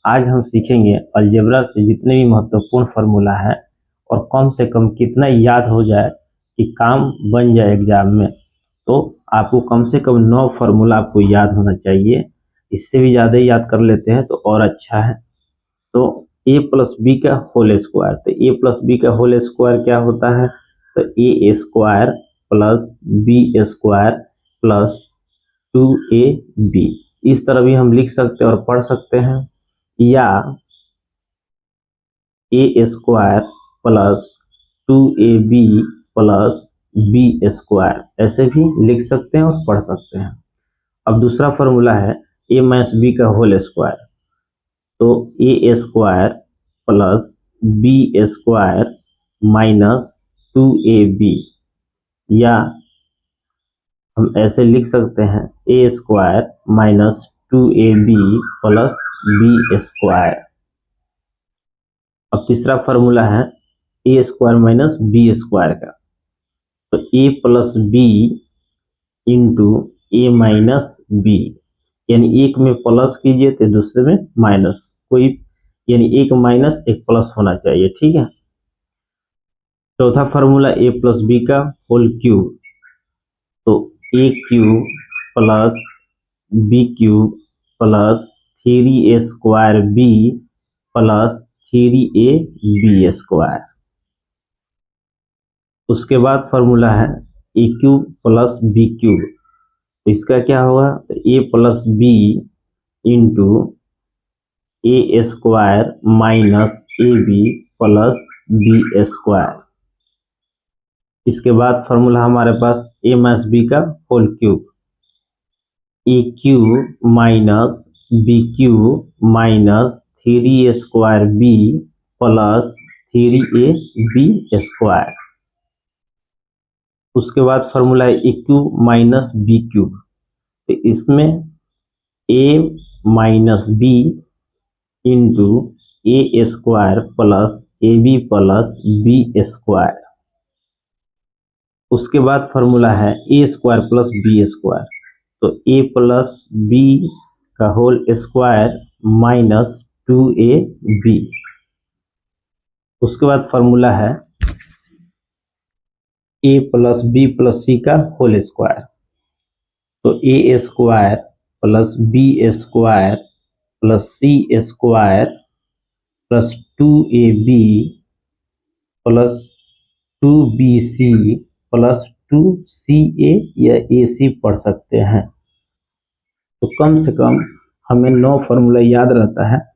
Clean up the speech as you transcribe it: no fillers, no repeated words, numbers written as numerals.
आज हम सीखेंगे अलजेब्रा से जितने भी महत्वपूर्ण फार्मूला है और कम से कम कितना याद हो जाए कि काम बन जाए एग्जाम में। तो आपको कम से कम 9 फार्मूला आपको याद होना चाहिए। इससे भी ज़्यादा याद कर लेते हैं तो और अच्छा है। तो a प्लस बी का होल स्क्वायर, तो a प्लस बी का होल स्क्वायर क्या होता है? तो a square plus B square plus 2ab। इस तरह भी हम लिख सकते हैं और पढ़ सकते हैं, या a square plus 2ab plus B square, ऐसे भी लिख सकते हैं और पढ़ सकते हैं। अब दूसरा फॉर्मूला है a माइनस बी का होल स्क्वायर, तो a square plus B square minus 2ab, या हम ऐसे लिख सकते हैं a square minus 2ab plus B square. अब तीसरा फार्मूला है a square minus b square का, तो a plus B into a minus b, यानी एक में प्लस कीजिए तो दूसरे में माइनस, कोई यानी एक माइनस एक प्लस होना चाहिए, ठीक है। चौथा फार्मूला a प्लस बी का होल क्यूब, तो a cube plus B cube plus 3a square B plus 3a B square. उसके बाद फार्मूला है a cube plus B cube, तो इसका क्या होगा? तो a plus B into A square minus A B plus B square. इसके बाद फार्मूला हमारे पास a माइनस बी का whole cube, A cube minus B cube minus 3a square B plus 3a B square. उसके बाद formula है A cube minus B cube, तो इसमें a minus B into A square plus A B plus B square. उसके बाद formula है A square plus B square, तो A plus B का होल स्क्वायर माइनस 2ab। उसके बाद फार्मूला है A plus B plus C का whole square, तो A square plus B square plus C square plus 2ab plus 2bc plus 2ca, या ac पढ़ सकते हैं। तो कम से कम हमें 9 फार्मूला याद रहता है।